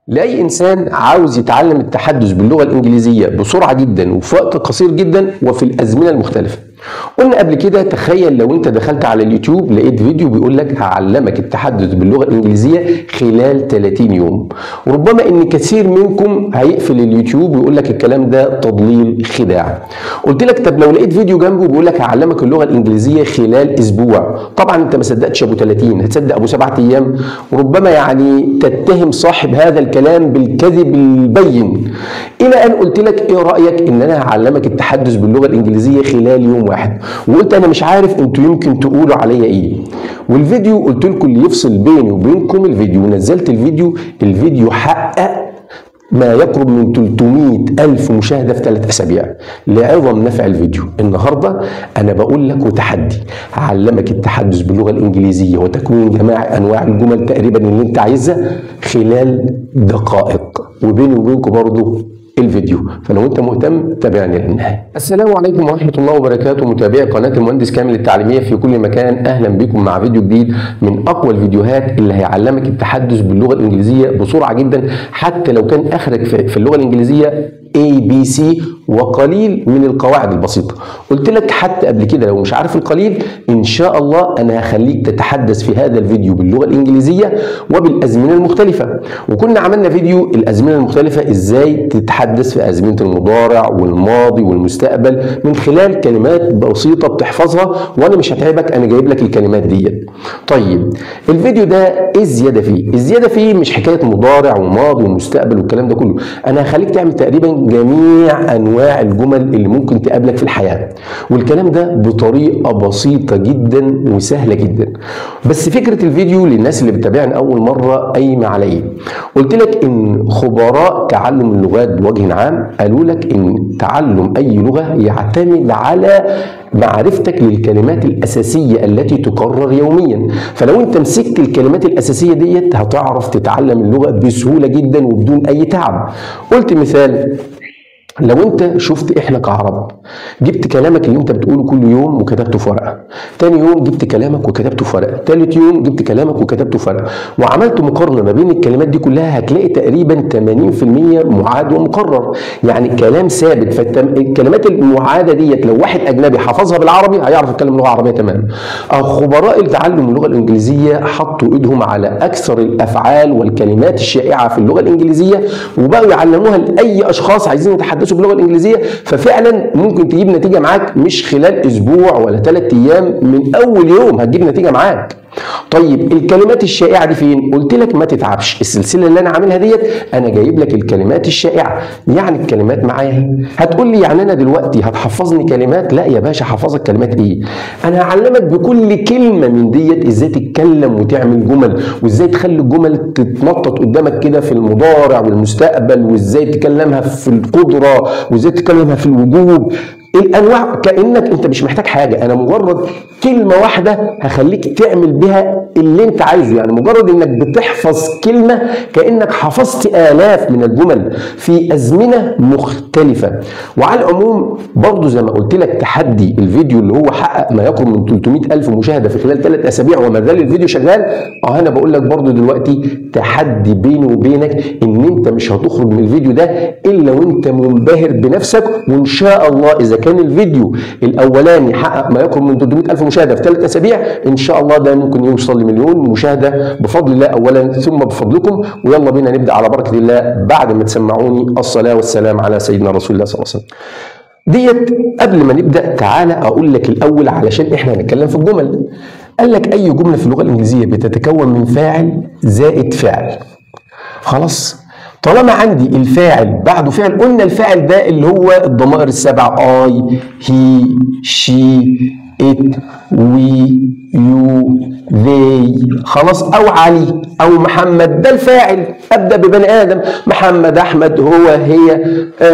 لأي إنسان عاوز يتعلم التحدث باللغة الإنجليزية بسرعة جدا وفي وقت قصير جدا وفي الأزمنة المختلفة. قلنا قبل كده تخيل لو انت دخلت على اليوتيوب لقيت فيديو بيقول لك هعلمك التحدث باللغة الإنجليزية خلال 30 يوم، وربما ان كثير منكم هيقفل اليوتيوب ويقول لك الكلام ده تضليل خداع. قلت لك طب لو لقيت فيديو جنبه بيقول لك هعلمك اللغة الإنجليزية خلال أسبوع، طبعا انت ما صدقتش ابو 30، هتصدق ابو 7 ايام، وربما يعني تتهم صاحب هذا الكلام بالكذب البين. الى ان قلت لك ايه رأيك ان انا هعلمك التحدث باللغة الإنجليزية خلال يوم واحد، وقلت انا مش عارف انتوا يمكن تقولوا عليا ايه. والفيديو قلت لكم اللي يفصل بيني وبينكم الفيديو، ونزلت الفيديو حقق ما يقرب من 300,000 مشاهدة في 3 أسابيع لعظم نفع الفيديو. النهاردة أنا بقول لك وتحدي، هعلمك التحدث باللغة الإنجليزية وتكوين جميع أنواع الجمل تقريبا اللي أنت عايزها خلال دقائق، وبيني وبينكم برضه الفيديو، فلو انت مهتم تابعني للنهايه. السلام عليكم ورحمه الله وبركاته، متابعي قناه المهندس كامل التعليميه في كل مكان، اهلا بكم مع فيديو جديد من اقوى الفيديوهات اللي هيعلمك التحدث باللغه الانجليزيه بسرعه جدا، حتى لو كان اخرك في اللغه الانجليزيه ABC وقليل من القواعد البسيطة. قلت لك حتى قبل كده لو مش عارف القليل إن شاء الله أنا هخليك تتحدث في هذا الفيديو باللغة الإنجليزية وبالأزمنة المختلفة. وكنا عملنا فيديو الأزمنة المختلفة إزاي تتحدث في أزمنة المضارع والماضي والمستقبل من خلال كلمات بسيطة بتحفظها، وأنا مش هتعبك، أنا جايب لك الكلمات ديت. طيب الفيديو ده إيه الزيادة فيه؟ الزيادة فيه مش حكاية مضارع وماضي ومستقبل والكلام ده كله، أنا هخليك تعمل تقريبا جميع انواع الجمل اللي ممكن تقابلك في الحياه، والكلام ده بطريقه بسيطه جدا وسهله جدا. بس فكره الفيديو للناس اللي بتتابعني اول مره قايمه على ايه؟ قلت لك ان خبراء تعلم اللغات بوجه عام قالوا لك ان تعلم اي لغه يعتمد على معرفتك للكلمات الاساسيه التي تكرر يوميا، فلو انت مسكت الكلمات الاساسيه ديت هتعرف تتعلم اللغه بسهوله جدا وبدون اي تعب. قلت مثال، لو انت شفت احنا كعرب جبت كلامك اللي انت بتقوله كل يوم وكتبته في ورقه، تاني يوم جبت كلامك وكتبته في ورقه، تالت يوم جبت كلامك وكتبته في ورقه، وعملت مقارنه ما بين الكلمات دي كلها هتلاقي تقريبا 80% معاد ومكرر، يعني كلام ثابت. فالكلمات المعاده ديت لو واحد اجنبي حفظها بالعربي هيعرف يتكلم لغه عربيه تمام. خبراء تعلم اللغه الانجليزيه حطوا ايدهم على اكثر الافعال والكلمات الشائعه في اللغه الانجليزيه وبقوا يعلموها لاي اشخاص عايزين يتحدثوا باللغه الانجليزيه، ففعلا ممكن تجيب نتيجه معاك مش خلال اسبوع ولا 3 ايام، من اول يوم هتجيب نتيجه معاك. طيب الكلمات الشائعه دي فين؟ قلت لك ما تتعبش، السلسله اللي انا عاملها ديت انا جايب لك الكلمات الشائعه، يعني الكلمات معايا اهي. هتقول لي يعني انا دلوقتي هتحفظني كلمات؟ لا يا باشا، حفظك كلمات ايه؟ انا هعلمك بكل كلمه من ديت ازاي تتكلم وتعمل جمل، وازاي تخلي الجمل تتنطط قدامك كده في المضارع والمستقبل، وازاي تكلمها في القدره، وازاي تكلمها في الوجوب. الانواع كانك انت مش محتاج حاجه، انا مجرد كلمه واحده هخليك تعمل بها اللي انت عايزه، يعني مجرد انك بتحفظ كلمه كانك حفظت الاف من الجمل في ازمنه مختلفه. وعلى العموم برضو زي ما قلت لك تحدي الفيديو اللي هو حقق ما يقرب من 300,000 مشاهده في خلال 3 أسابيع وما زال الفيديو شغال، انا بقول لك برضو دلوقتي تحدي بيني وبينك ان انت مش هتخرج من الفيديو ده الا وانت منبهر بنفسك. وان شاء الله اذا كان الفيديو الاولاني حقق ما يقرب من 300,000 مشاهده في 3 أسابيع، ان شاء الله ده ممكن يوصل لمليون مشاهده بفضل الله اولا ثم بفضلكم. ويلا بينا نبدا على بركه الله بعد ما تسمعوني الصلاه والسلام على سيدنا رسول الله صلى الله عليه وسلم. ديت قبل ما نبدا تعالى اقول لك الاول علشان احنا هنتكلم في الجمل. قال لك اي جمله في اللغه الانجليزيه بتتكون من فاعل زائد فعل. خلاص، طالما عندي الفاعل بعده فعل، قلنا الفاعل ده اللي هو الضمائر السبع I he she it we you they، خلاص، او علي او محمد، ده الفاعل. ابدا ببني ادم، محمد، احمد، هو، هي،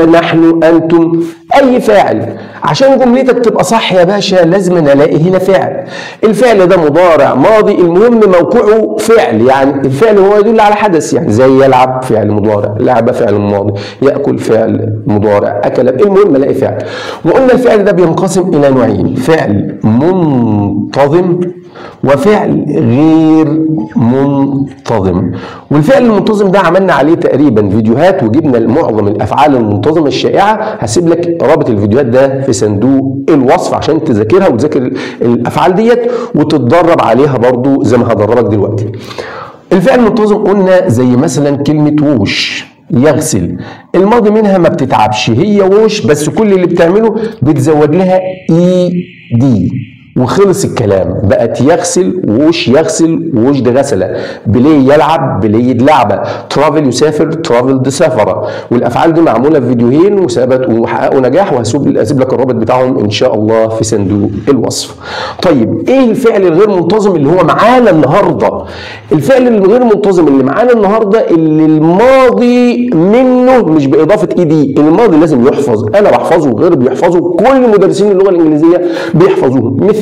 نحن، انتم، اي فاعل. عشان جملتك تبقى صح يا باشا لازم الاقي هنا فعل. الفعل ده مضارع، ماضي، المهم موقعه فعل، يعني الفعل هو يدل على حدث، يعني زي يلعب فعل مضارع، لعب فعل ماضي، ياكل فعل مضارع، اكل، المهم الاقي فعل. وقلنا الفعل ده بينقسم الى نوعين، فعل منتظم وفعل غير منتظم. والفعل المنتظم ده عملنا عليه تقريبا فيديوهات وجبنا معظم الافعال المنتظمه الشائعه. هسيب لك رابط الفيديوهات ده في صندوق الوصف عشان تذاكرها وتذاكر الافعال ديت وتتدرب عليها برضو زي ما هدربك دلوقتي. الفعل المنتظم قلنا زي مثلا كلمه ووش، يغسل، الماضي منها ما بتتعبش، هي ووش بس كل اللي بتعمله بتزود لها اي دي وخلص الكلام، بقت يغسل ووش يغسل ووش ده غسله، بلاي يلعب بلايد لعبه، ترافل يسافر ترافل دي سفره. والافعال دي معموله في فيديوهين وثبت وحققوا نجاح، وهسيب لك الرابط بتاعهم ان شاء الله في صندوق الوصف. طيب ايه الفعل الغير منتظم اللي هو معانا النهارده؟ الفعل الغير منتظم اللي معانا النهارده اللي الماضي منه مش باضافه اي دي، الماضي لازم يحفظ، انا بحفظه وغير بيحفظه، كل مدرسين اللغه الانجليزيه بيحفظوه. مثال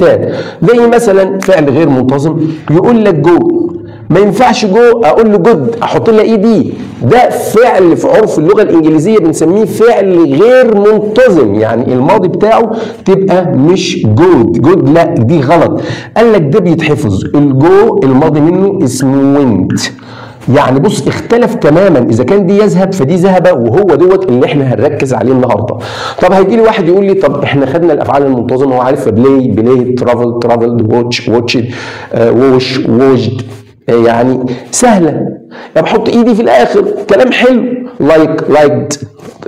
زي مثلا فعل غير منتظم يقول لك جو، ما ينفعش جو اقول له جود احط لها اي دي، ده فعل في عرف اللغه الانجليزيه بنسميه فعل غير منتظم، يعني الماضي بتاعه تبقى مش جود لا دي غلط. قال لك ده بيتحفظ، الجو الماضي منه اسمه وينت. يعني بص اختلف تماما، اذا كان دي يذهب فدي ذهب، وهو دوت اللي احنا هنركز عليه النهارده. طب هيجي لي واحد يقول لي طب احنا خدنا الافعال المنتظمه وعارف بلاي ترافل ترافلد واتشد ووش ووجد، يعني سهله، يعني بحط ايدي في الاخر كلام حلو، لايكد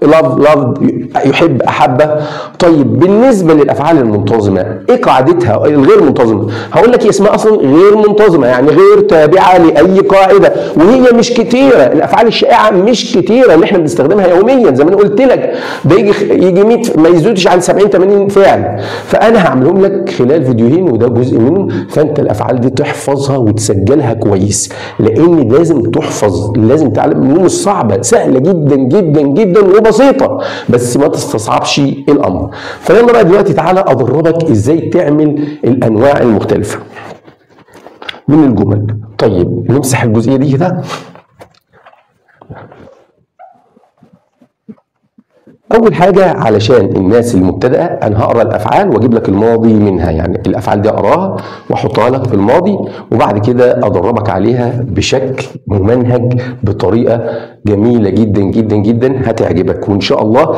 لافد يحب احبه. طيب بالنسبه للافعال المنتظمه ايه قاعدتها الغير منتظمه؟ هقول لك هي اسمها اصلا غير منتظمه، يعني غير تابعه لاي قاعده، وهي مش كتيره، الافعال الشائعه مش كتيره اللي احنا بنستخدمها يوميا زي ما انا قلت لك، ده يجي 100 ما يزيدش عن 70 80 فعل، فانا هعملهم لك خلال فيديوهين وده جزء منهم، فانت الافعال دي تحفظها وتسجلها كويس، لان لازم تحفظ، لازم تتعلم منهم، مش صعبه، سهله جدا جدا جدا وبسيطه، بس ما تستصعبش الامر. فيلا بقى دلوقتي تعالى ادربك ازاي تعمل الانواع المختلفه من الجمل. طيب نمسح الجزئيه دي كده. اول حاجه علشان الناس المبتدئه انا هقرا الافعال واجيب لك الماضي منها، يعني الافعال دي اقراها واحطها لك في الماضي، وبعد كده ادربك عليها بشكل ممنهج بطريقه جميله جدا جدا جدا هتعجبك، وان شاء الله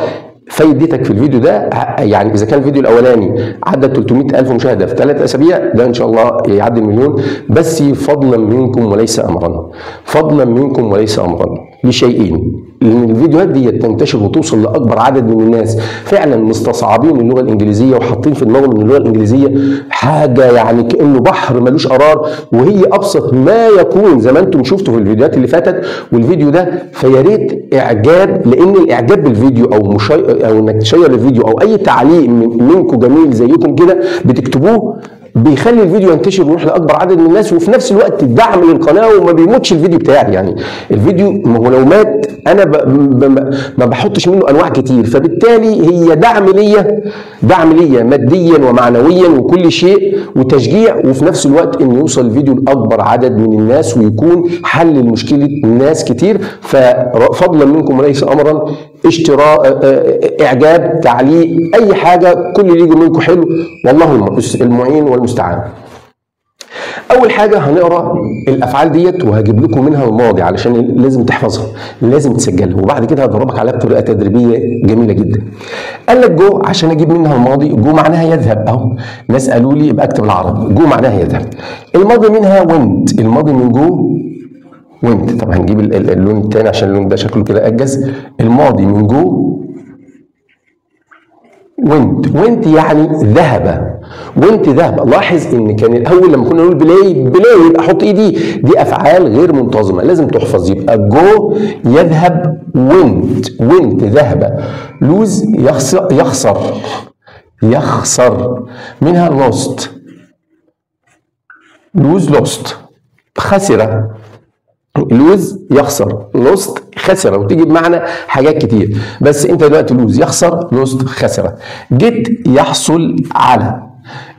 فايدتك في الفيديو ده، يعني اذا كان الفيديو الاولاني عدى 300,000 مشاهده في 3 اسابيع، ده ان شاء الله يعدي المليون، بس فضلا منكم وليس امرا، فضلا منكم وليس امرا لشيئين، لان الفيديوهات دي تنتشر وتوصل لاكبر عدد من الناس فعلا مستصعبين اللغه الانجليزيه وحاطين في دماغهم ان اللغه الانجليزيه حاجه يعني كانه بحر ملوش قرار، وهي ابسط ما يكون زي ما انتم شفتوا في الفيديوهات اللي فاتت والفيديو ده. فيا ريت اعجاب، لان الاعجاب بالفيديو او انك تشير الفيديو او اي تعليق منكم جميل زيكم كده بتكتبوه بيخلي الفيديو ينتشر ويروح لاكبر عدد من الناس، وفي نفس الوقت دعم للقناه وما بيموتش الفيديو بتاعي. يعني الفيديو ما هو لو مات انا ما بحطش منه انواع كتير، فبالتالي هي دعم ليا ماديا ومعنويا وكل شيء وتشجيع، وفي نفس الوقت ان يوصل الفيديو لاكبر عدد من الناس ويكون حل لمشكله ناس كتير. ففضلا منكم وليس امرا اشتراك اعجاب تعليق اي حاجه، كل اللي يجي منكم حلو، والله المعين والمستعان. اول حاجه هنقرا الافعال ديت وهجيب لكم منها الماضي علشان لازم تحفظها، لازم تسجلها، وبعد كده هدربك عليها بطريقه تدريبيه جميله جدا. قال لك جو عشان اجيب منها الماضي، جو معناها يذهب، اهو ناس قالوا لي يبقى اكتب العربي، جو معناها يذهب. الماضي منها وينت، الماضي من جو وينت، طب هنجيب اللون الثاني عشان اللون ده شكله كده اجز. الماضي من جو وينت يعني ذهب، وينت ذهب. لاحظ ان كان الاول لما كنا نقول بلاي يبقى احط ايدي، دي افعال غير منتظمه لازم تحفظ، يبقى جو يذهب وينت ذهب. لوز يخسر منها لوست، لوز لوست خسر، لوز يخسر، لوست خسر، وتيجي بمعنى حاجات كتير، بس انت دلوقتي لوز يخسر، لوست خسر. جيت يحصل على،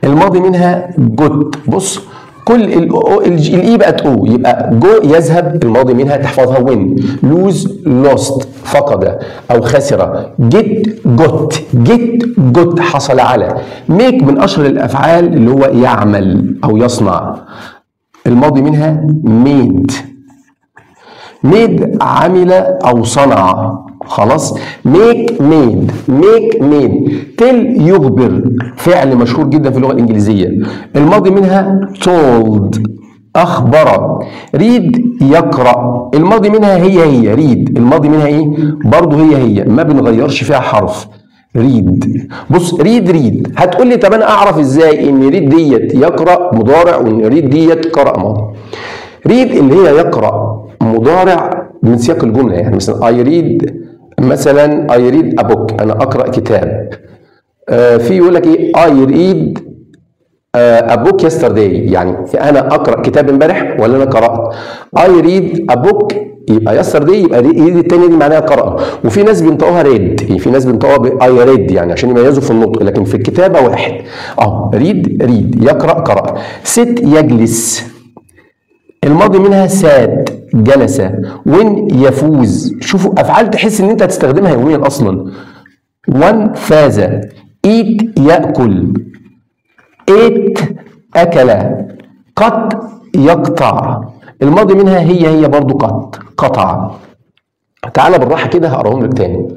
الماضي منها جوت، بص كل الاي بقت او، يبقى جو يذهب الماضي منها تحفظها وين، لوز لوست فقد او خسر، جيت حصل على، ميك من اشهر الافعال اللي هو يعمل او يصنع، الماضي منها ميد عمل او صنع، خلاص. ميك ميد تل يخبر، فعل مشهور جدا في اللغه الانجليزيه، الماضي منها told اخبر. ريد يقرا، الماضي منها هي ريد، الماضي منها ايه برضه هي ما بنغيرش فيها حرف. ريد، بص ريد هتقول لي طب انا اعرف ازاي ان ريد ديت يقرا مضارع وان ريد ديت قرأ ماضي؟ ريد اللي هي يقرا مضارع من سياق الجمله، يعني مثلا اي ريد ا بوك، انا اقرا كتاب. في يقول لك ايه اي ريد ا بوك يسترداي، يعني انا اقرا كتاب امبارح ولا انا قرات. اي ريد ا بوك يبقى يسترداي، يبقى ريد الثانيه دي معناها قرأ. وفي ناس بينطقوها ريد، في ناس بينطقوها اي ريد يعني عشان يميزوا في النطق، لكن في الكتابه واحد. ريد يقرا قرأ. ست يجلس، الماضي منها سات جلس. وين يفوز، شوفوا افعال تحس ان انت هتستخدمها يوميا اصلا. وان فاز، ايت ياكل، ايت اكل، قط يقطع، الماضي منها هي برضو قطع. تعال بالراحه كده هقراهم لك تاني.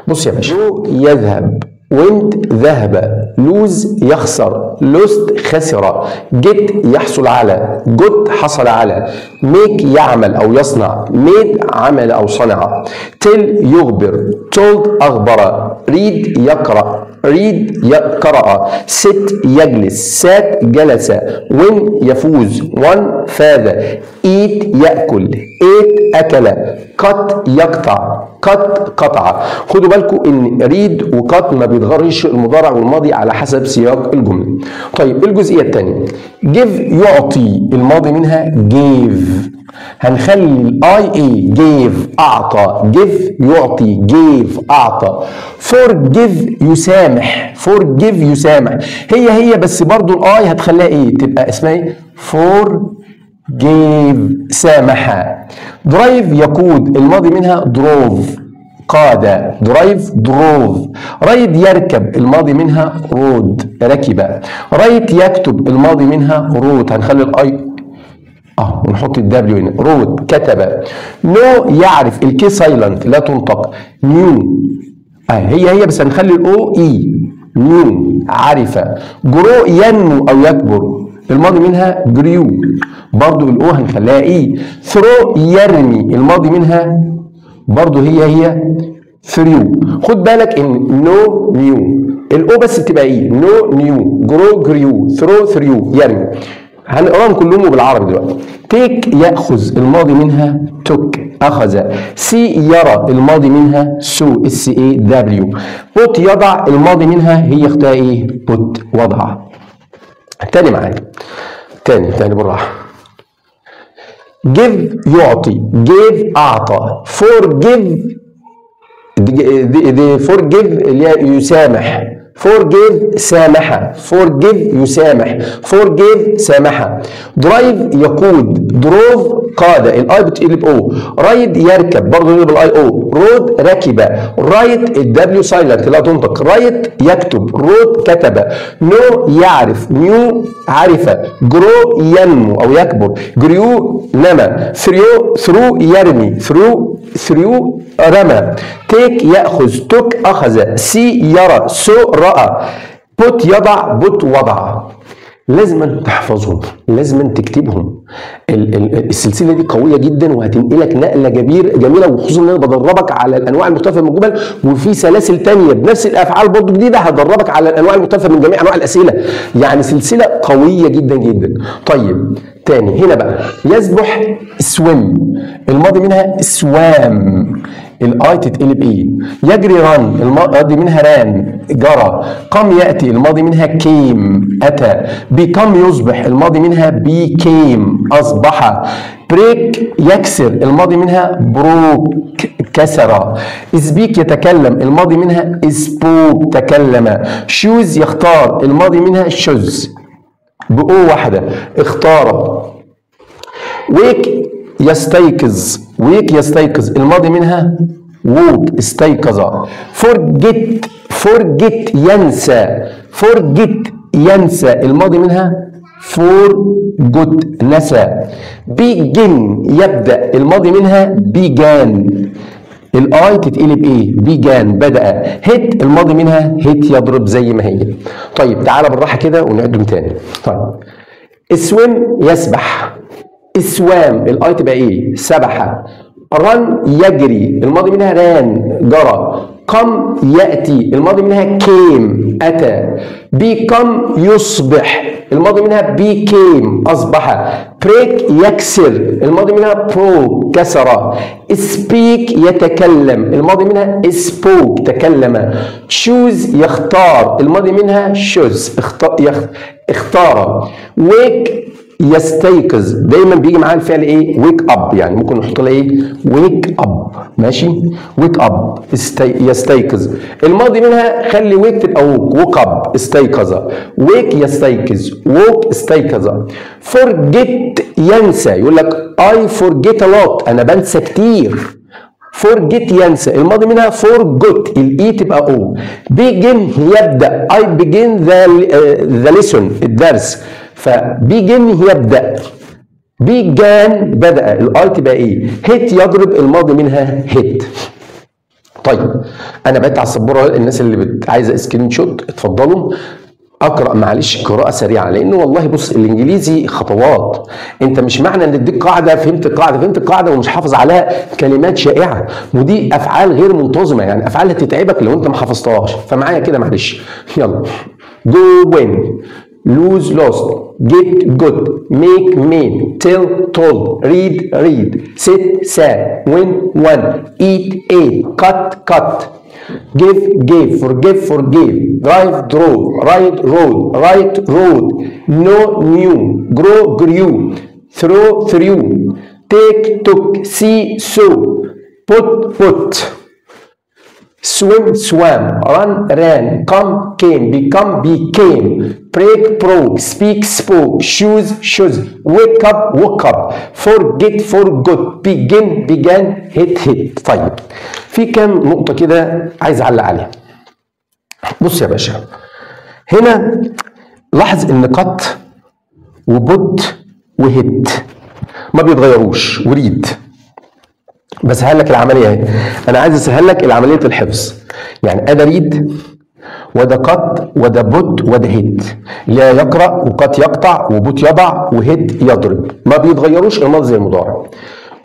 بص يا باشا، يذهب، وينت ذهب، لوز يخسر، لوست خسر، جيت يحصل على، جوت حصل على، ميك يعمل او يصنع، ميد عمل او صنع، تل يخبر، تولد اخبر، ريد يقرا، ريد قرأ، ست يجلس، سات جلس، وين يفوز، وان فاز، ايت ياكل، ايت اكل، قط يقطع، قطع. خدوا بالكم ان ريد وقط ما بيتغيرش المضارع والماضي على حسب سياق الجمله. طيب الجزئيه الثانيه، جيف يعطي، الماضي منها جيف، هنخلي الاي اي جيف اعطى، جيف يعطي، جيف اعطى. فورجيف يسامح، فورجيف يسامح، هي بس برضو الاي هتخليها ايه، تبقى اسمها ايه، جيف سامح. درايف يقود، الماضي منها دروف قاد، درايف دروف. رايد يركب، الماضي منها رود ركب. رايت يكتب، الماضي منها روت، هنخلي الاي ونحط الدبليو هنا، روت كتب. نو يعرف، الكي سايلنت لا تنطق، نيو هي بس هنخلي الاو اي، نيو عرف. جرو ينمو او يكبر، الماضي منها جريو، برضو الاو هنخليها اي. ثرو يرمي، الماضي منها برضو هي ثريو. خد بالك ان نو نيو الاو بس بتبقى ايه، نو نيو، جرو جريو، ثرو ثريو، يرمي. هنقراهم كلهم بالعربي دلوقتي. تيك ياخذ، الماضي منها توك اخذ. سي يرى، الماضي منها سو، اس اي دبليو. بوت يضع، الماضي منها هي اختها ايه، بوت وضع. تاني معايا، تاني بالراحه. جيف يعطي، جيف اعطى. فورجيف، فورجيف اللي هي يسامح، فورجيف سامحة، فورجيف يسامح، فورجيف سامحة. درايف يقود، دروف قاد، الاي بتقلب او. رايد يركب، برضه يقلب الاي او. رود ركب. رايت الدبليو سايلنت لا تنطق. رايت يكتب، رود كتب. نو يعرف، نيو عرف. جرو ينمو او يكبر، جريو نمى. ثرو يرمي، ثرو رمى. تيك يأخذ، توك أخذ. سي يرى، سو رأى. بوت يضع، بوت وضع. لازم تحفظهم، لازم تكتبهم. السلسله دي قويه جدا وهتنقلك نقله جميله، وخصوصا ان انا بدربك على الانواع المختلفه من الجمل، وفي سلاسل تانية بنفس الافعال برضو جديده هدربك على الانواع المختلفه من جميع انواع الاسئله. يعني سلسله قويه جدا جدا. طيب تاني هنا بقى، يسبح سويم، الماضي منها سوام، الاي تتقلب ايه. يجري ران، الماضي منها ران جرى. قام ياتي، الماضي منها كيم اتى. بيكم يصبح، الماضي منها بيكيم اصبح. بريك يكسر، الماضي منها بروك كسر. سبيك يتكلم، الماضي منها سبوك تكلم. شوز يختار، الماضي منها شوز بأو واحدة. اختار. wake يستيقظ. wake يستيقظ الماضي منها woke استيقظ. forget ينسى. forget ينسى الماضي منها forgot نسى. begin يبدأ الماضي منها began. الاي تتقلب ايه؟ began بدأ. hit الماضي منها hit يضرب زي ما هي. طيب تعالى بالراحة كده ونعدهم تاني. طيب swim يسبح. swam الاي تبقى ايه؟ سبح. run يجري الماضي منها ran جرى. come يأتي الماضي منها came أتى. become يصبح الماضي منها became أصبح. break يكسر الماضي منها broke كسر. speak يتكلم الماضي منها spoke تكلم. choose يختار الماضي منها chose اختار. wake يستيقظ دايما بيجي معاه الفعل ايه؟ wake up، يعني ممكن نحط له ايه؟ wake up. ماشي؟ wake up يستيقظ الماضي منها خلي wake تبقى woke up استيقظ. wake يستيقظ woke استيقظ. forget ينسى يقول لك I forget a lot أنا بنسى كتير. forget ينسى الماضي منها forgot الاي تبقى او. begin يبدأ I begin the lesson الدرس. فبيجن يبدأ. بيجان بدأ الاي تبقى ايه؟ هيت يضرب الماضي منها هيت. طيب انا بقيت على السبوره، الناس اللي عايزه سكرين شوت اتفضلوا اقرا معلش قراءه سريعه، لانه والله بص الانجليزي خطوات. انت مش معنى ان اديك قاعده فهمت القاعده ومش حافظ عليها كلمات شائعه، ودي افعال غير منتظمه، يعني افعال هتتعبك لو انت ما حفظتهاش. فمعايا كده معلش يلا. go win lose lost get got make made tell told read sit sat win won eat ate cut give gave forgive forgave drive drove ride rode write wrote know knew grow grew throw threw take took see saw put swim swam run ran come came become became break broke speak spoke choose chose wake up woke up forget forgot begin began hit طيب في كام نقطة كده عايز اعلق عليها. بص يا باشا هنا لاحظ ان قط وبوت وهيت ما بيتغيروش. وريد بسهل لك العمليه اهي، انا عايز اسهل لك العمليه الحفظ. يعني ادا ريد وده قط وده بوت وده هيت، لا يقرا وقط يقطع وبوت يضع وهيت يضرب، ما بيتغيروش الماضي زي المضارع.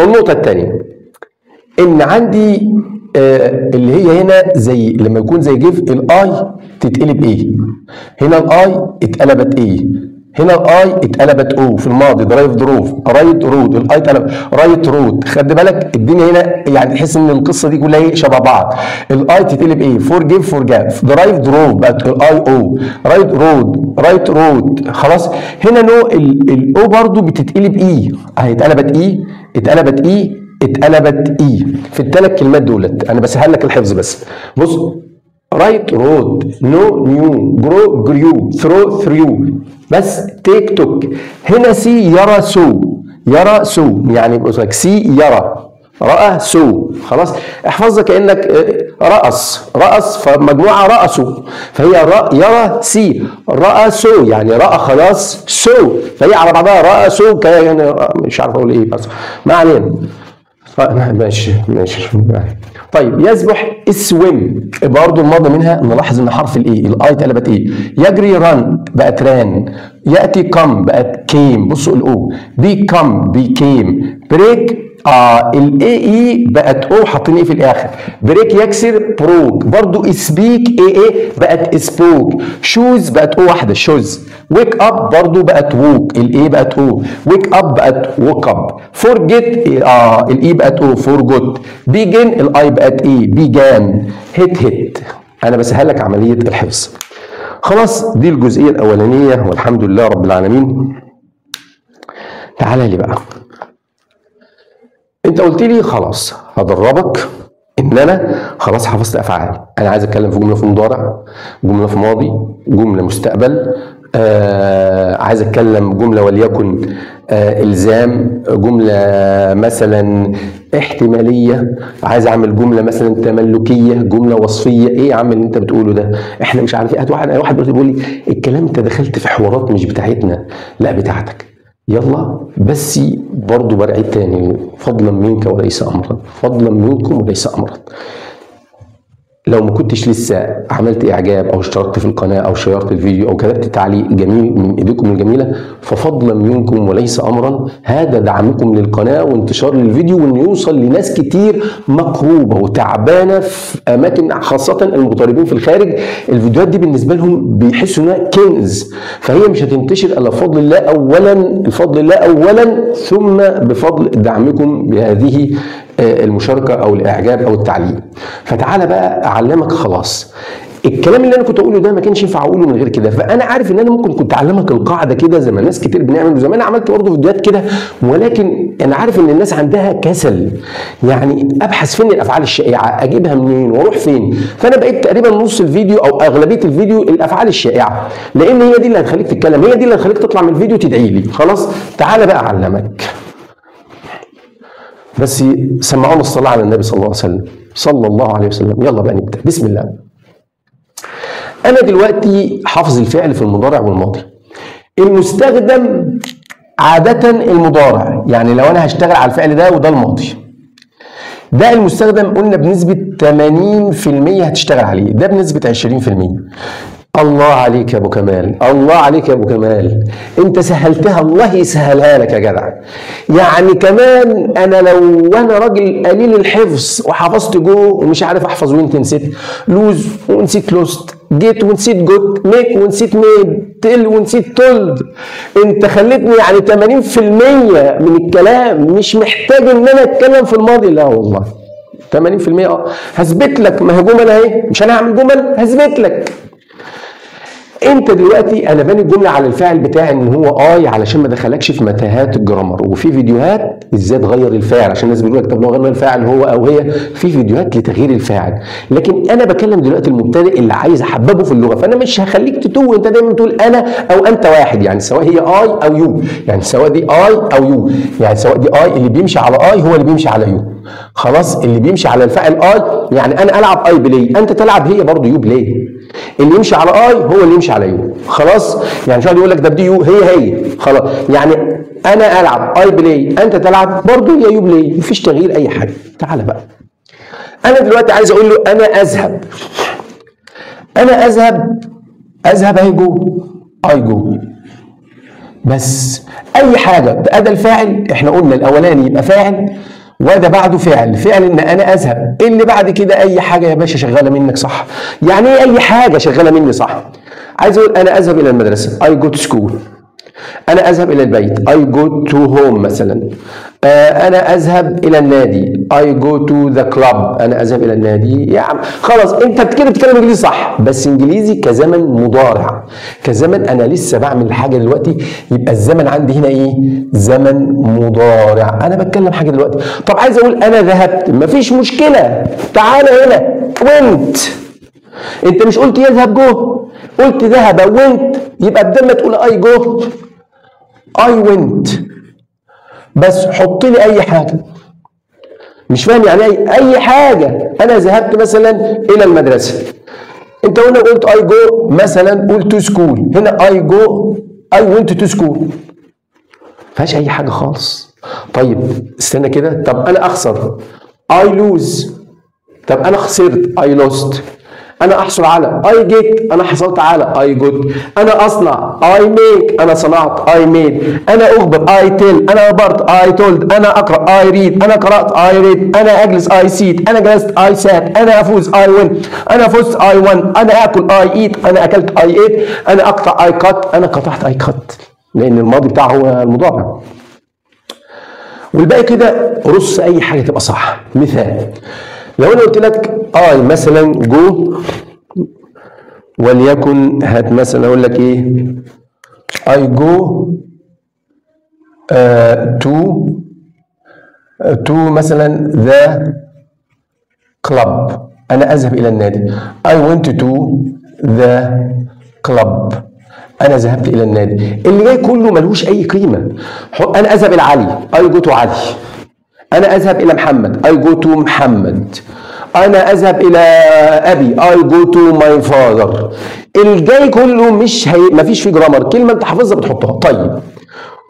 النقطه الثانيه ان عندي اللي هي هنا زي لما يكون زي جيف الاي تتقلب ايه، هنا الاي اتقلبت ايه، هنا الاي اتقلبت او في الماضي درايف دروف رايت رود، الاي اتقلب رايت رود. خد بالك الدنيا هنا يعني تحس ان القصه دي كلها ايه شبه بعض. الاي تتقلب ايه فور جيف فور جاف درايف دروف بقت الاي او رايت رود رايت رود. خلاص هنا نو الاو برضو بتتقلب ايه اهي اتقلبت ايه اتقلبت ايه اتقلبت ايه في الثلاث كلمات دولت. انا بسهل لك الحفظ بس. بص رايت رود نو نيو جرو جريو ثرو ثريو بس تيك توك. هنا سي يرى سو يرى سو يعني بص سي يرى رأى سو. خلاص احفظها كأنك رأس فمجموعة رأسوا فهي يرى سي رأى سو يعني رأى خلاص سو فهي على بعضها رأى سو يعني مش عارف اقول ايه بس ما علينا. ماشي طيب يسبح اسوم برضه الماضي منها نلاحظ ان حرف الاي الاي اتقلبت ايه. يجري ران بقت ران. ياتي كم بقت كيم. بصوا الاو بيكم بيكيم. بريك الاي بقت او حاطين ايه في الاخر. بريك يكسر بروك. برضو سبيك اي بقت سبوك. شوز بقت او واحده شوز. ويك اب برضو بقت ووك الاي بقت او. ويك اب بقت ووك اب. فورجيت الاي بقت او فورجوت. بيجن الاي بقت ايه بيجان. هيت انا بسهل لك عمليه الحفظ. خلاص دي الجزئيه الاولانيه والحمد لله رب العالمين. تعالى لي بقى انت قلت لي خلاص هدربك ان انا خلاص حفظت افعال. انا عايز اتكلم في جمله في مضارع جمله في ماضي جمله مستقبل عايز اتكلم جمله وليكن الزام، جمله مثلا احتماليه، عايز اعمل جمله مثلا تملكيه، جمله وصفيه. ايه يا عم اللي انت بتقوله ده؟ احنا مش عارف ايه. واحد بيقول لي الكلام انت دخلت في حوارات مش بتاعتنا. لا بتاعتك. يلا بس برضه برعيد تاني، فضلا منك وليس امرا، فضلا منكم وليس امرا. لو ما كنتش لسه عملت اعجاب او اشتركت في القناه او شيرت الفيديو او كتبت تعليق جميل من ايديكم الجميله، ففضلا منكم وليس امرا. هذا دعمكم للقناه وانتشار للفيديو وانه يوصل لناس كتير مكروبه وتعبانه في اماكن، خاصه المغتربين في الخارج. الفيديوهات دي بالنسبه لهم بيحسوا انها كنز، فهي مش هتنتشر الا بفضل الله اولا، بفضل الله اولا، ثم بفضل دعمكم بهذه المشاركه او الاعجاب او التعليق. فتعالى بقى اعلمك. خلاص الكلام اللي انا كنت اقوله ده ما كانش ينفع اقوله من غير كده، فانا عارف ان انا ممكن كنت اعلمك القاعده كده زي ما ناس كتير بنعمل، وزي ما انا عملت برضه فيديوهات كده، ولكن انا عارف ان الناس عندها كسل. يعني ابحث فين الافعال الشائعه، اجيبها منين واروح فين؟ فانا بقيت تقريبا نص الفيديو او اغلبيه الفيديو الافعال الشائعه، لان هي دي اللي هتخليك تتكلم، هي دي اللي هتخليك تطلع من الفيديو تدعي لي. خلاص تعالى بقى اعلمك. بس سمعونا الصلاة على النبي صلى الله عليه وسلم، صلى الله عليه وسلم. يلا بقى نبدأ. بسم الله. أنا دلوقتي حافظ الفعل في المضارع والماضي. المستخدم عادة المضارع، يعني لو أنا هشتغل على الفعل ده وده الماضي، ده المستخدم قلنا بنسبة 80% هتشتغل عليه، ده بنسبة 20%. الله عليك يا ابو كمال، الله عليك يا ابو كمال، انت سهلتها، الله يسهلها لك يا جدع. يعني كمان انا لو انا راجل قليل الحفظ وحفظت جو ومش عارف احفظ وانت نسيت لوز ونسيت لوست، جيت ونسيت جوت، ميك ونسيت ميد، تل ونسيت تولد، انت خليتني يعني 80% من الكلام مش محتاج ان انا اتكلم في الماضي. لا والله 80% هثبت لك، ما هي جمل اهي، مش انا هعمل جمل هثبت لك. انت دلوقتي انا باني الجمله على الفاعل بتاعي ان هو علشان ما دخلكش في متاهات الجرامر، وفي فيديوهات ازاي تغير الفاعل، عشان الناس بيقولوا لك طب لو غيرنا الفاعل هو او هي، في فيديوهات لتغيير الفاعل. لكن انا بكلم دلوقتي المبتدئ اللي عايز احببه في اللغه، فانا مش هخليك تتوه. انت دايما تقول انا او انت واحد، يعني سواء هي او يو، يعني سواء دي او يو، يعني سواء دي اللي بيمشي على هو اللي بيمشي على يو. خلاص اللي بيمشي على الفاعل يعني انا العب بلاي، انت تلعب هي برضه يو بلاي. اللي يمشي على هو اللي يمشي على يو. خلاص يعني مش يقول لك ده بدي يو، هي خلاص. يعني انا العب بلاي، انت تلعب برضه هي يو بلاي، مفيش تغيير اي حاجه. تعالى بقى انا دلوقتي عايز اقول له انا اذهب، انا اذهب هي جو بس. اي حاجه بأداة الفاعل، احنا قلنا الاولاني يبقى فاعل وده بعده فعل ان انا اذهب، اللي بعد كده اي حاجه يا باشا شغاله منك صح. يعني ايه اي حاجه شغاله مني صح؟ عايز اقول انا اذهب الى المدرسه I go to school، انا اذهب الى البيت I go to home مثلا، انا اذهب الى النادي I go to the club، انا اذهب الى النادي. يا عم خلاص انت كده بتتكلم انجليزي صح، بس انجليزي كزمن مضارع، كزمن انا لسه بعمل الحاجه دلوقتي، يبقى الزمن عندي هنا ايه؟ زمن مضارع. انا بتكلم حاجه دلوقتي. طب عايز اقول انا ذهبت، مفيش مشكله، تعالى هنا وانت، انت مش قلت يذهب جو، قلت ذهب وانت، يبقى بدل ما تقول اي جو اي وينت بس. حط لي اي حاجه، مش فاهم يعني اي حاجه. انا ذهبت مثلا الى المدرسه، انت هنا قلت اي جو مثلا، قلت تو سكول، هنا اي جو اي وينت تو سكول، فيهاش اي حاجه خالص. طيب استنى كده، طب انا اخسر اي لوز، طب انا خسرت اي لوست، انا احصل على اي جيت، انا حصلت على اي جوت، انا اصنع اي ميك، انا صنعت اي ميد، انا اخبر اي تيل، انا خبرت اي تولد، انا اقرا اي ريد، انا قرات اي ريد، انا اجلس اي سيت، انا جلست اي سات، انا افوز اي وين، انا فزت اي ون، انا اكل اي ايت، انا اكلت اي ايت، انا اقطع اي كات، انا قطعت اي كات، لان الماضي بتاعه هو المضارع. والباقي كده رص اي حاجه تبقى صح. مثال لو انا قلت لك مثلا جو، وليكن هات مثلا اقول لك ايه I go to مثلا the club، انا اذهب الى النادي I went to the club، انا ذهبت الى النادي. اللي جاي كله ملهوش اي قيمه. انا اذهب الى علي، اي جو تو علي. انا اذهب الى محمد، اي جو تو محمد. انا اذهب الى ابي، اي جو تو ماي فاذر. الجاي كله مفيش فيه جرامر، كلمه انت حافظها بتحطها. طيب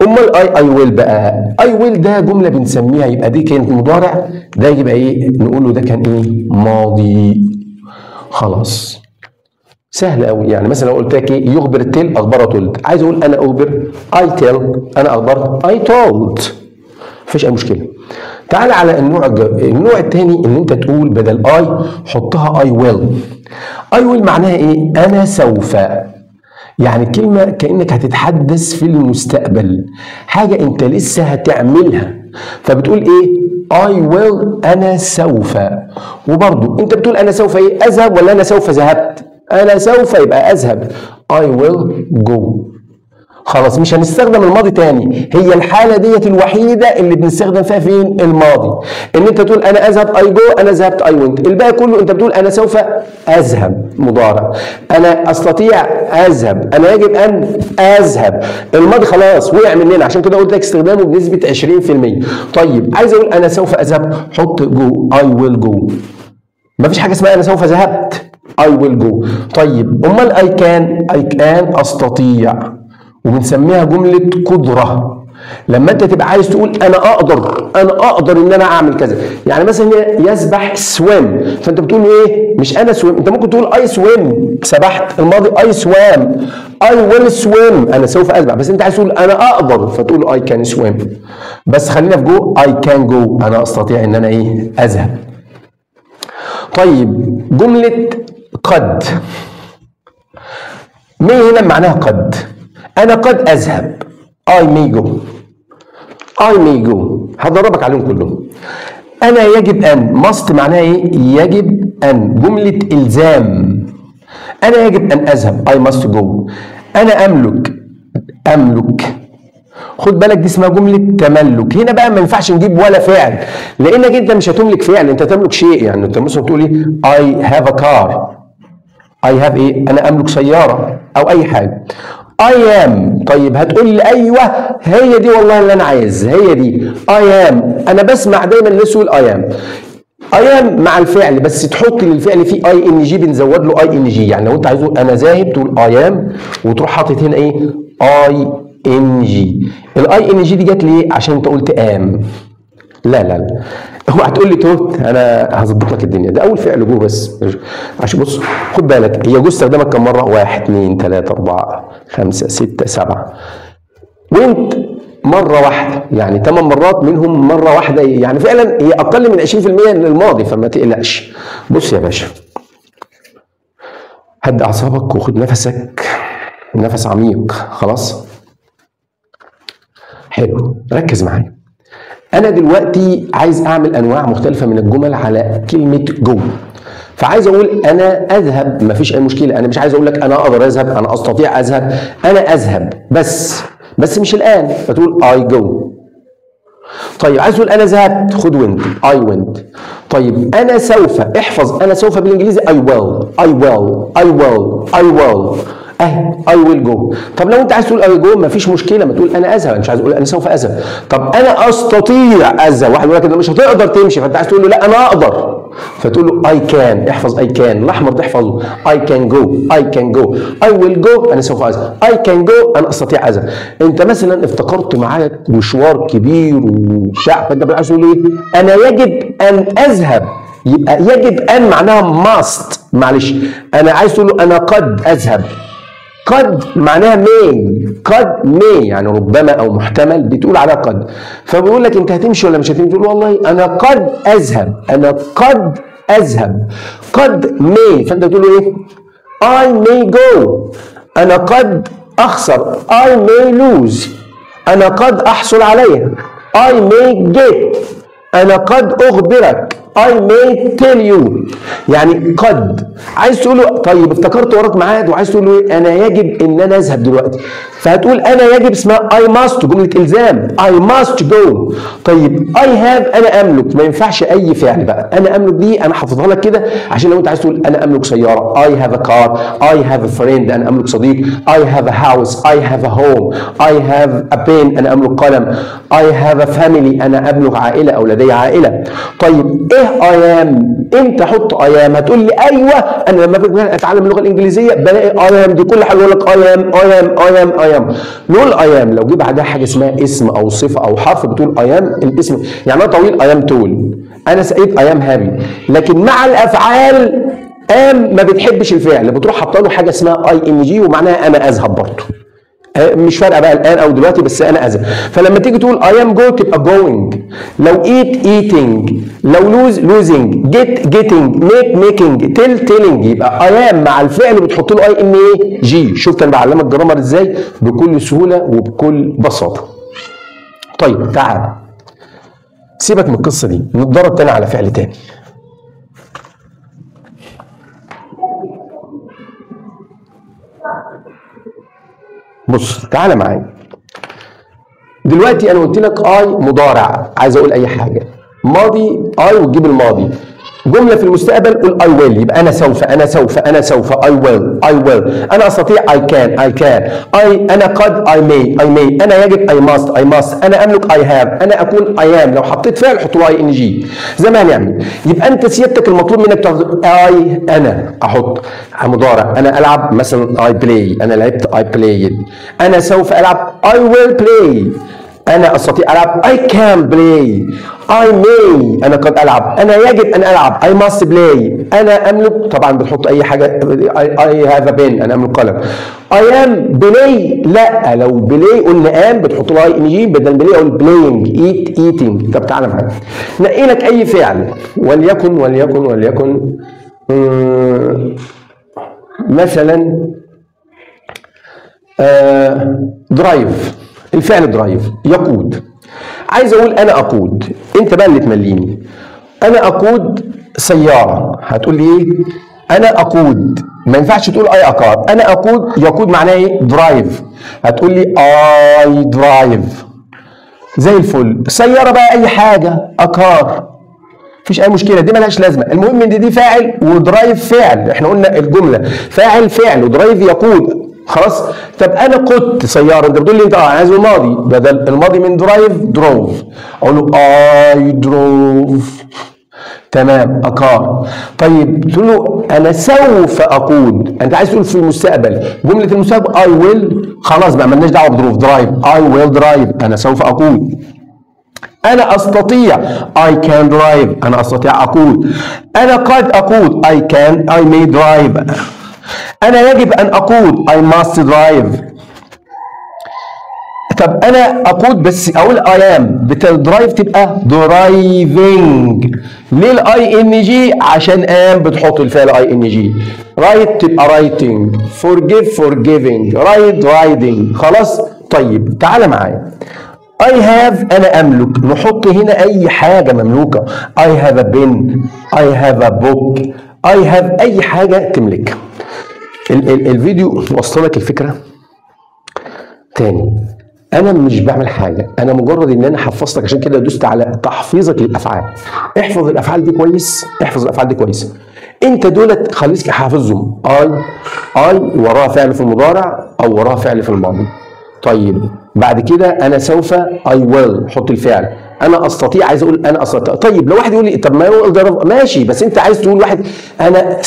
امال اي ويل بقى؟ اي ويل ده جمله بنسميها، يبقى دي كانت مضارع، ده يبقى ايه؟ نقول له ده كان ايه؟ ماضي. خلاص سهل قوي. يعني مثلا لو قلت لك ايه؟ يخبر التل اخبره تولد، عايز اقول انا اخبر، اي تيل، انا اخبرت، اي تولد، مفيش اي مشكله. تعال على النوع الثاني، ان انت تقول بدل اي حطها اي ويل. اي ويل معناها ايه؟ انا سوف. يعني الكلمه كانك هتتحدث في المستقبل، حاجه انت لسه هتعملها، فبتقول ايه؟ I will، انا سوف. وبرضو انت بتقول انا سوف ايه؟ اذهب ولا انا سوف ذهبت؟ انا سوف يبقى اذهب، I will go. خلاص مش هنستخدم الماضي تاني، هي الحاله ديت الوحيده اللي بنستخدم فيها فين؟ الماضي. ان انت تقول انا اذهب اي جو، انا ذهبت اي وينت. الباقي كله انت بتقول انا سوف اذهب مضارع، انا استطيع اذهب، انا يجب ان اذهب. الماضي خلاص وقع مننا، عشان كده قلت لك استخدامه بنسبه 20%. طيب عايز اقول انا سوف اذهب، حط جو، اي ويل جو. مفيش حاجه اسمها انا سوف ذهبت، اي ويل جو. طيب امال اي كان؟ اي كان استطيع، وبنسميها جملة قدرة. لما انت تبقى عايز تقول انا اقدر ان انا اعمل كذا. يعني مثلا يسبح سويم، فانت بتقول ايه؟ مش انا سويم، انت ممكن تقول اي سويم، سبحت، الماضي اي سوام، اي ويل سويم، انا سوف اسبح. بس انت عايز تقول انا اقدر، فتقول اي كان سويم. بس خلينا في جو، اي كان جو، انا استطيع ان انا ايه؟ اذهب. طيب جملة قد، مي هنا معناها قد. أنا قد أذهب، I may go، I may go، هضربك عليهم كلهم. أنا يجب أن، must معناها إيه؟ يجب أن، جملة إلزام. أنا يجب أن أذهب، I must go. أنا أملك. خد بالك دي اسمها جملة تملك. هنا بقى ما ينفعش نجيب ولا فعل، لأنك أنت مش هتملك فعل، أنت تملك شيء. يعني أنت مثلا تقول إيه؟ I have a car، I have إيه؟ أنا أملك سيارة أو أي حاجة. I am، طيب هتقول لي ايوه هي دي والله اللي انا عايز، هي دي I am. انا بسمع دايما الناس تقول I am. I am مع الفعل، بس تحط للفعل فيه ing، بنزود له ing. يعني لو انت عايز انا ذاهب تقول I am، وتروح حاطط هنا ايه؟ ing. ing دي جت ليه؟ عشان انت قلت am. لا هو هتقول لي توت، انا هظبط لك الدنيا. ده اول فعل جو بس، عشان بص خد بالك هي جو استخدامك كم مره؟ 1 2 3 4 5 6 7، وانت مره واحده، يعني 8 مرات منهم مره واحده. يعني فعلا هي اقل من 20% من الماضي، فما تقلقش. بص يا باشا، هدي اعصابك وخد نفسك نفس عميق. خلاص حلو، ركز معايا. أنا دلوقتي عايز أعمل أنواع مختلفة من الجمل على كلمة جو، فعايز أقول أنا أذهب، مفيش أي مشكلة. أنا مش عايز أقول لك أنا أقدر أذهب، أنا أستطيع أذهب، أنا أذهب بس مش الآن، فتقول I go. طيب عايز تقول أنا ذهبت، خد went، I went. طيب أنا سوف، احفظ أنا سوف بالإنجليزي I will. I will go. طب لو انت عايز تقول I go مفيش مشكله، ما تقول انا اذهب، مش عايز اقول انا سوف اذهب. طب انا استطيع اذهب، واحد يقول لك انت مش هتقدر تمشي، فانت عايز تقول له لا انا اقدر، فتقول له I can. احفظ I can، الاحمر تحفظه I can go. I will go، انا سوف اذهب. I can go، انا استطيع اذهب. انت مثلا افتكرت معاك مشوار كبير وشعب، فانت عايز تقول ايه؟ انا يجب ان اذهب. يبقى يجب ان معناها must، معلش انا عايز تقول له انا قد اذهب. قد معناها may، يعني ربما او محتمل، بتقول عليها قد. فبيقول لك انت هتمشي ولا مش هتمشي؟ تقول والله انا قد اذهب، قد may، فانت تقول له ايه؟ I may go. انا قد اخسر، I may lose. انا قد احصل عليها، I may get. انا قد اخبرك، I may tell you يعني قد. عايز تقول له طيب افتكرت وراك ميعاد وعايز تقول له ايه؟ انا يجب ان انا اذهب دلوقتي، فهتقول انا يجب اسمها I must، جمله الزام I must go. طيب I have انا املك، ما ينفعش اي فعل بقى، انا املك دي انا حافظها لك كده عشان لو انت عايز تقول انا املك سياره I have a car، I have a friend انا املك صديق، I have a house، I have a home، I have a pen انا املك قلم، I have a family انا املك عائله او لدي عائله. طيب ايه I am؟ امتى احط I am؟ هتقول لي ايوه انا لما باجي اتعلم اللغه الانجليزيه بلاقي I am دي كل حاجه يقول لك I am I am I am I am. نقول I am لو جه بعدها حاجه اسمها اسم او صفه او حرف بتقول I am الاسم، يعني انا طويل I am tall، انا سعيد I am happy. لكن مع الافعال am ما بتحبش الفعل، بتروح حاطه له حاجه اسمها ing ومعناها انا اذهب برضه. مش فارقه بقى الان او دلوقتي بس انا اذهب. فلما تيجي تقول I am going تبقى going، لو eat eating، لو lose losing، get getting، make making، tell telling، يبقى I am مع الفعل بتحط له ing. شفت انا بعلمك جرامر ازاي بكل سهوله وبكل بساطه. طيب تعال سيبك من القصه دي، نتدرب تاني على فعل تاني. بص تعالى معايا دلوقتي، انا قلت لك اي مضارع، عايز اقول اي حاجه، ماضي اي وتجيب الماضي، جمله في المستقبل قول اي ويل، يبقى انا سوف انا سوف انا سوف اي ويل اي ويل، انا استطيع اي كان اي كان، انا قد اي ماي انا يجب اي ماست انا املك اي هاف، انا اكون اي ام. لو حطيت فعل حط له ing زي ما هنعمل. يبقى انت سيادتك المطلوب منك تاخد اي، انا احط مضارع، انا العب مثلا اي بلاي، انا لعبت اي بلايد، انا سوف العب اي ويل بلاي، أنا أستطيع ألعب I can play، I may أنا قد ألعب، أنا يجب أن ألعب I must play، أنا أملك، طبعا بتحط أي حاجة I have a pen أنا أملك قلم. I am play، لا لو play قلنا am بتحط له ing، بدل play أقول playing eat eating. طب تعالى معايا نقي لك أي فعل، وليكن مثلا درايف، الفعل درايف يقود، عايز اقول انا اقود، انت بقى اللي تمليني. انا اقود سياره، هتقول لي ايه؟ انا اقود، ما ينفعش تقول اي اكار، انا اقود، يقود معناه ايه؟ درايف، هتقول لي اي درايف زي الفل. سياره بقى اي حاجه، اكار مفيش اي مشكله، دي مالهاش لازمه، المهم ان دي فاعل ودرايف فعل، احنا قلنا الجمله فاعل فعل ودرايف يقود خلاص. طب انا قدت سياره، انت بتقول لي انت عايز الماضي، بدل الماضي من درايف دروف اقول له اي دروف، تمام اكار. طيب تقول له انا سوف اقود، انت عايز تقول في المستقبل، جمله المستقبل اي ويل، خلاص بقى مالناش دعوه بدروف، درايف اي ويل درايف، انا سوف اقود. انا استطيع I can drive، انا استطيع اقود. انا قد اقود I may drive. انا يجب ان اقود I must drive. طب انا اقود بس اقول I am، بتدرايف تبقى driving. ليه الاي ان جي؟ عشان am بتحط الفعل اي ان جي. write تبقى writing، forgive forgiving، ride riding. خلاص طيب تعالى معايا، I have أنا أملك، نحط هنا أي حاجة مملوكة، I have a pen، I have a book، I have أي حاجة تملك. الفيديو وصل لك الفكرة؟ تاني أنا مش بعمل حاجة، أنا مجرد إن أنا حفظتك، عشان كده دوست على تحفيظك للأفعال. احفظ الأفعال دي كويس، احفظ الأفعال دي كويس. أنت دولت خليك حافظهم، I وراها فعل في المضارع أو وراها فعل في الماضي. طيب بعد كده انا سوف I will حط الفعل، انا استطيع عايز اقول انا استطيع. طيب لو واحد يقول لي طب ما يقول ماشي، بس انت عايز تقول واحد انا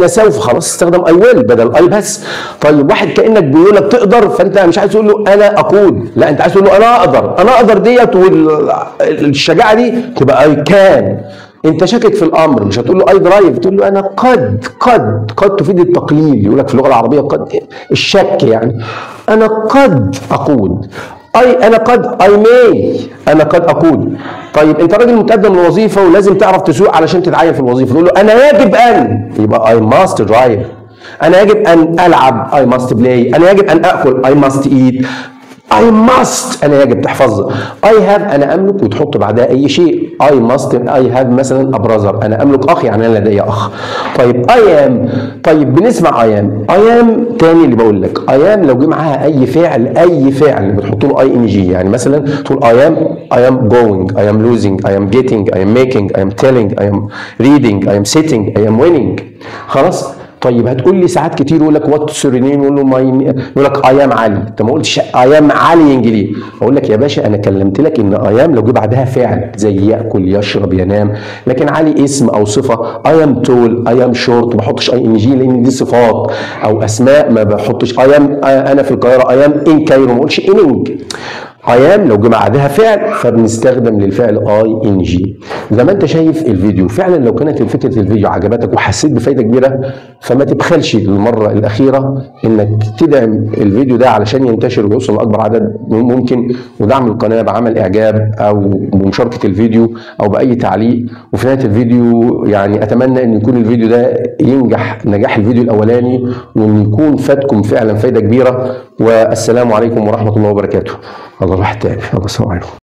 سوف خلاص استخدم I will بدل I بس. طيب واحد كانك بيقول لك تقدر، فانت مش عايز تقول له انا اقود، لا انت عايز تقول له انا اقدر ديت، والشجاعه دي تبقى I can. انت شاكك في الامر، مش هتقول له اي درايف، تقول له انا قد تفيد التقليل، يقول لك في اللغه العربيه قد الشك، يعني انا قد اقود، انا قد انا قد اقود. طيب انت راجل متقدم للوظيفه ولازم تعرف تسوق علشان تتعين في الوظيفه، تقول له انا يجب ان، يبقى I must drive. انا يجب ان العب I must play، انا يجب ان اكل I must eat. I must انا يجب تحفظها. I have انا املك وتحط بعدها اي شيء. I must I have مثلا a brother انا املك اخ يعني انا لدي اخ. طيب I am طيب بنسمع I am تاني اللي بقول لك I am لو جه معاها اي فعل بتحط له ing يعني مثلا تقول I am going I am losing I am getting I am making I am telling I am reading I am sitting I am winning. خلاص. طيب هتقول لي ساعات كتير يقول لك وات سورينيم يقول له يقول لك اي ام علي. انت ما قلتش اي ام علي انجليزي. اقول لك يا باشا انا كلمت لك ان اي ام لو جه بعدها فعل زي ياكل يشرب ينام، لكن علي اسم او صفه. اي ام تول اي ام شورت ما بحطش اي ان جي لان دي صفات او اسماء ما بحطش اي ام انا في القاهره اي ام ان كايرو ما اقولش اننج. ايام لو جه بعدها فعل فبنستخدم للفعل اي ان جي. زي ما انت شايف الفيديو فعلا لو كانت فكره الفيديو عجبتك وحسيت بفايده كبيره فما تبخلش المره الاخيره انك تدعم الفيديو ده علشان ينتشر ويوصل لاكبر عدد ممكن، ودعم القناه بعمل اعجاب او بمشاركه الفيديو او باي تعليق. وفي نهايه الفيديو يعني اتمنى ان يكون الفيديو ده ينجح نجاح الفيديو الاولاني وان يكون فاتكم فعلا فايده كبيره. والسلام عليكم ورحمه الله وبركاته. الله الواحد تعب. السلام عليكم.